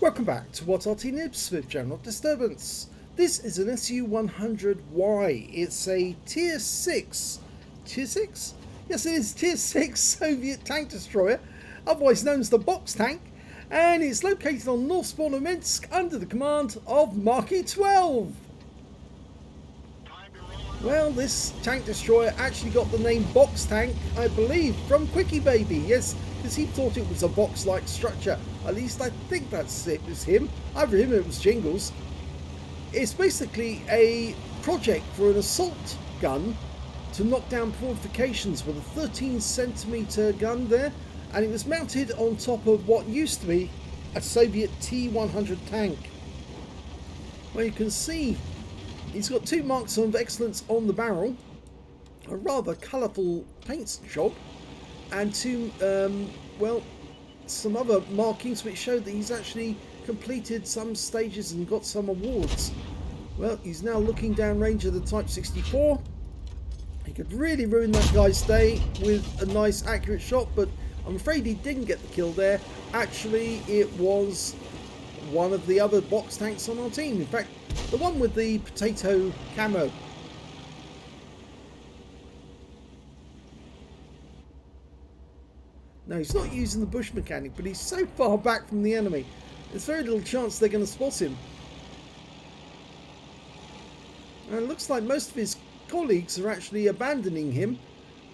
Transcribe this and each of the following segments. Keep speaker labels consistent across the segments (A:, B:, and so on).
A: Welcome back to What Arty Noobs with General Disturbance. This is an SU-100Y. It's a Tier 6. Tier 6? Yes, it is Tier 6 Soviet tank destroyer, otherwise known as the Box Tank, and it's located on North Spawn of Minsk under the command of Marky 12. Well, this tank destroyer actually got the name Box Tank, I believe, from Quickie Baby. Yes, because he thought it was a box-like structure. At least I think that's it. It was him. Either him or it was Jingles. It's basically a project for an assault gun to knock down fortifications with a 13cm gun there. And it was mounted on top of what used to be a Soviet T-100 tank. Well, you can see he's got two marks of excellence on the barrel, a rather colourful paint job, and two, some other markings which show that he's actually completed some stages and got some awards. Well, he's now looking down range of the Type 64. He could really ruin that guy's day with a nice accurate shot, but I'm afraid he didn't get the kill there. Actually, it was one of the other box tanks on our team. In fact, the one with the potato camo. Now, he's not using the bush mechanic, but he's so far back from the enemy, there's very little chance they're going to spot him. And it looks like most of his colleagues are actually abandoning him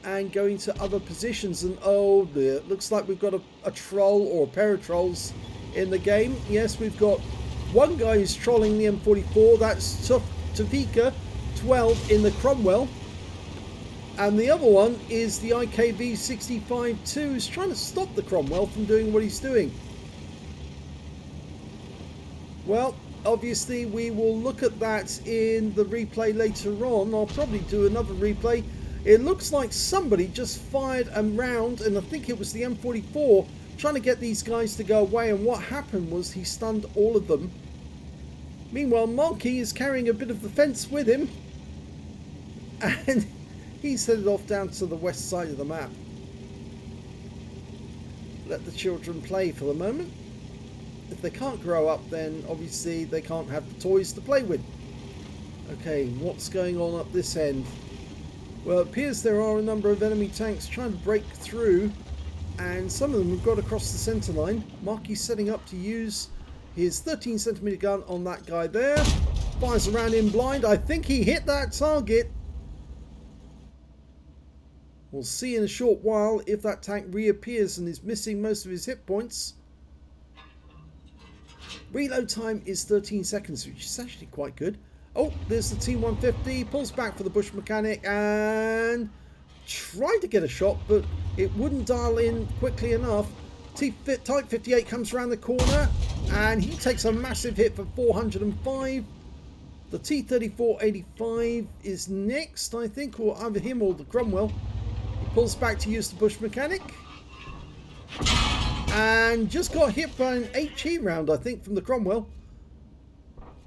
A: and going to other positions. And oh dear, it looks like we've got a troll or a pair of trolls in the game. Yes, we've got one guy who's trolling the M44, that's Tavika 12 in the Cromwell. And the other one is the IKV-65-2, who's trying to stop the Cromwell from doing what he's doing. Well, obviously we will look at that in the replay later on. I'll probably do another replay. It looks like somebody just fired a round, and I think it was the M44, trying to get these guys to go away, and what happened was he stunned all of them. Meanwhile, Marky is carrying a bit of the fence with him, and he's headed off down to the west side of the map. Let the children play for the moment. If they can't grow up, then obviously they can't have the toys to play with. Okay, what's going on up this end? Well, it appears there are a number of enemy tanks trying to break through, and some of them have got across the centre line. Marky's setting up to use his 13cm gun on that guy there. Fires around in blind. I think he hit that target. We'll see in a short while if that tank reappears and is missing most of his hit points. Reload time is 13 seconds, which is actually quite good. Oh, there's the T-150. Pulls back for the bush mechanic and tried to get a shot, but it wouldn't dial in quickly enough. Type 58 comes around the corner and he takes a massive hit for 405. The T-3485 is next, I think, or either him or the Cromwell. He pulls back to use the bush mechanic and just got hit by an HE round, I think, from the Cromwell.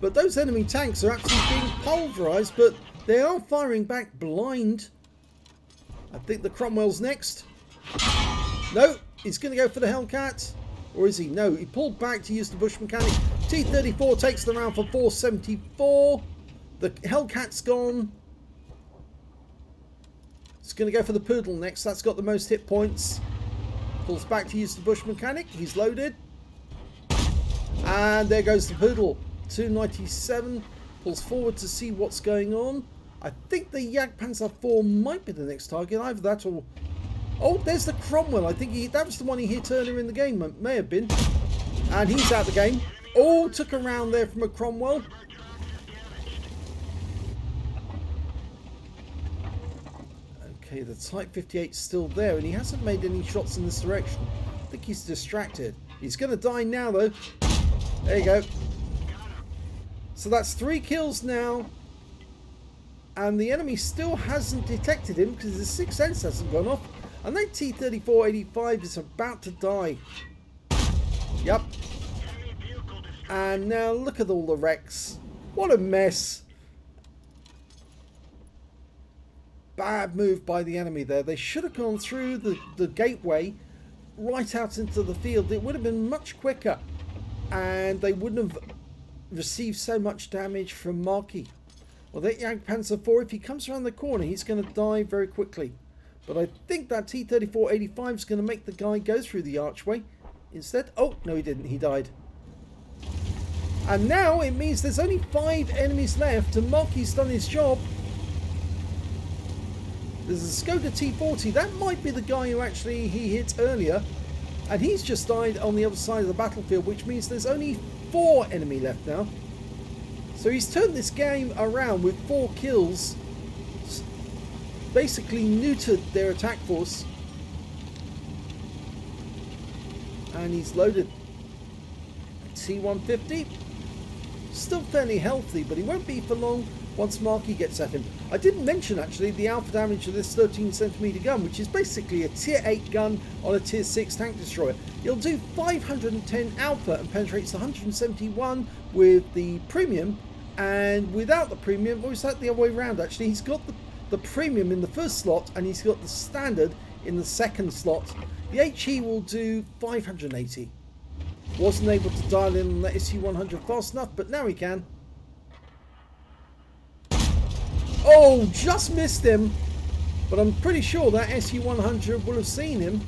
A: But those enemy tanks are actually being pulverized, but they are firing back blind. I think the Cromwell's next. No, he's going to go for the Hellcat. Or is he? No, he pulled back to use the bush mechanic. T-34 takes the round for 474. The Hellcat's gone. He's going to go for the Poodle next. That's got the most hit points. Pulls back to use the bush mechanic. He's loaded. And there goes the Poodle. 297. Pulls forward to see what's going on. I think the Jagdpanzer 4 might be the next target. Either that or... Oh, there's the Cromwell. I think that was the one he hit earlier in the game. It may have been. And he's out of the game. Oh, took a round there from a Cromwell. Okay, the Type 58's still there, and he hasn't made any shots in this direction. I think he's distracted. He's going to die now, though. There you go. So that's 3 kills now. And the enemy still hasn't detected him because his sixth sense hasn't gone off. And that T-3485 is about to die. Yep. And now look at all the wrecks. What a mess. Bad move by the enemy there. They should have gone through the gateway right out into the field. It would have been much quicker. and they wouldn't have received so much damage from Marky. Well, that Jagdpanzer IV, if he comes around the corner, he's going to die very quickly. But I think that T-34-85 is going to make the guy go through the archway. Instead, oh, no he didn't, he died. And now it means there's only 5 enemies left and Marky's done his job. There's a Skoda T-40, that might be the guy who actually he hit earlier. And he's just died on the other side of the battlefield, which means there's only 4 enemy left now. So he's turned this game around with 4 kills. Basically neutered their attack force. And he's loaded T-150. Still fairly healthy, but he won't be for long once Marky gets at him. I didn't mention actually the alpha damage of this 13cm gun, which is basically a tier 8 gun on a tier 6 tank destroyer. It'll do 510 alpha and penetrates 171 with the premium, and without the premium, or is that the other way around actually? He's got the premium in the first slot and he's got the standard in the second slot. The HE will do 580. Wasn't able to dial in on the SU-100 fast enough, but now he can. Oh, just missed him. But I'm pretty sure that SU-100 will have seen him.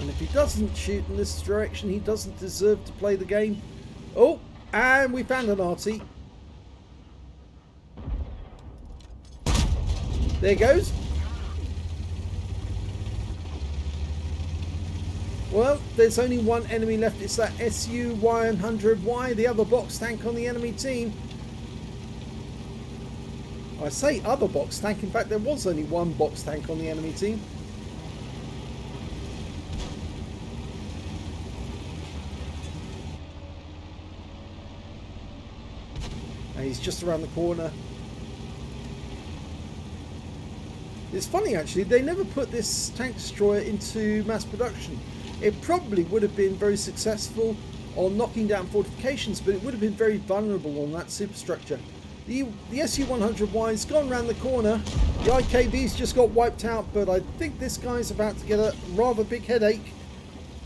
A: And if he doesn't shoot in this direction, he doesn't deserve to play the game. Oh, and we found an Arty. There goes. Well, there's only one enemy left. It's that SU-100Y, the other box tank on the enemy team. I say other box tank. In fact, there was only one box tank on the enemy team. And he's just around the corner. It's funny actually, they never put this tank destroyer into mass production. It probably would have been very successful on knocking down fortifications, but it would have been very vulnerable on that superstructure. The SU-100Y's gone around the corner. The IKB's just got wiped out, but I think this guy's about to get a rather big headache.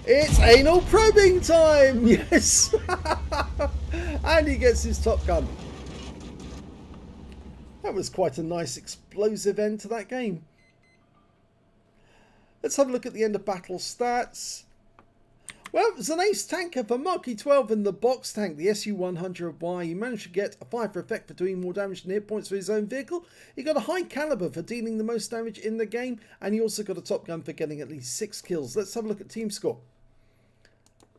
A: It's anal probing time! Yes! And he gets his top gun. That was quite a nice explosive end to that game. Let's have a look at the end of battle stats. Well, it was an ace tanker for Marky 12 in the box tank, the SU-100Y. He managed to get a 5 for effect for doing more damage than hit points for his own vehicle. He got a high caliber for dealing the most damage in the game. And he also got a top gun for getting at least 6 kills. Let's have a look at team score.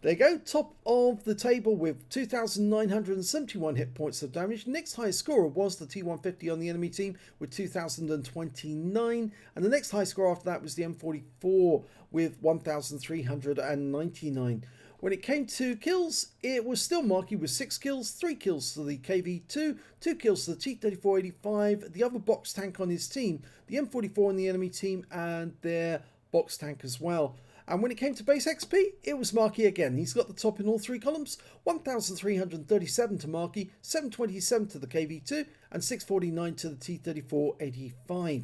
A: There you go, top of the table with 2,971 hit points of damage. Next highest scorer was the T-150 on the enemy team with 2,029. And the next high score after that was the M44 with 1,399. When it came to kills, it was still Marky with 6 kills, 3 kills to the KV-2, 2 kills to the T-34-85, the other box tank on his team, the M44 on the enemy team, and their box tank as well. And when it came to base XP, it was Marky again. He's got the top in all 3 columns. 1,337 to Marky, 727 to the KV-2, and 649 to the T-34-85.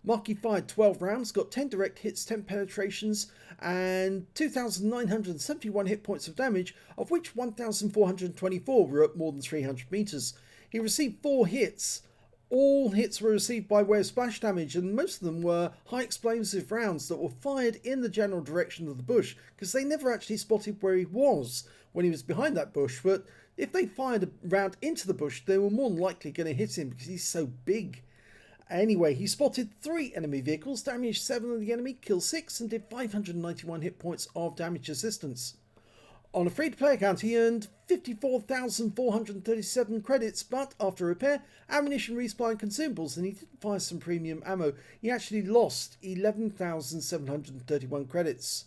A: Marky fired 12 rounds, got 10 direct hits, 10 penetrations, and 2,971 hit points of damage, of which 1,424 were at more than 300 meters. He received 4 hits. All hits were received by way of splash damage, and most of them were high explosive rounds that were fired in the general direction of the bush, because they never actually spotted where he was when he was behind that bush. But if they fired a round into the bush, they were more than likely going to hit him because he's so big. Anyway, he spotted 3 enemy vehicles, damaged 7 of the enemy, killed 6, and did 591 hit points of damage assistance. On a free-to-play account, he earned 54,437 credits, but after repair, ammunition, resupply and consumables, and he did fire some premium ammo, he actually lost 11,731 credits.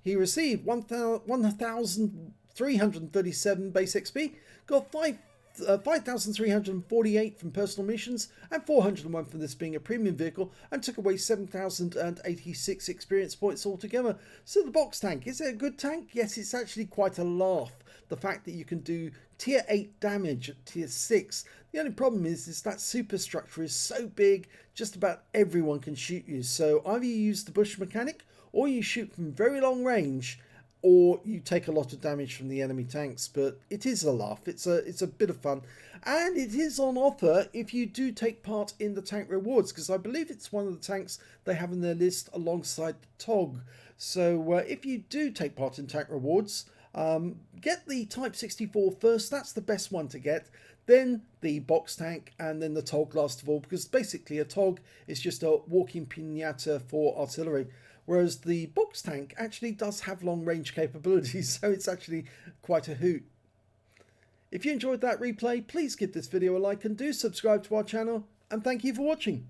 A: He received 1,337 base XP, got 5,348 from personal missions and 401 from this being a premium vehicle, and took away 7,086 experience points altogether. So the box tank, is it a good tank? Yes, it's actually quite a laugh. The fact that you can do tier 8 damage at tier 6. The only problem is that superstructure is so big, just about everyone can shoot you. So either you use the bush mechanic or you shoot from very long range or you take a lot of damage from the enemy tanks. But it is a laugh. It's a bit of fun, and it is on offer if you do take part in the tank rewards, because I believe it's one of the tanks they have in their list alongside the TOG. So if you do take part in tank rewards, get the Type 64 first. That's the best one to get. Then the box tank, and then the TOG last of all, because basically a TOG is just a walking pinata for artillery, whereas the box tank actually does have long range capabilities, so it's actually quite a hoot. If you enjoyed that replay, please give this video a like and do subscribe to our channel, and thank you for watching.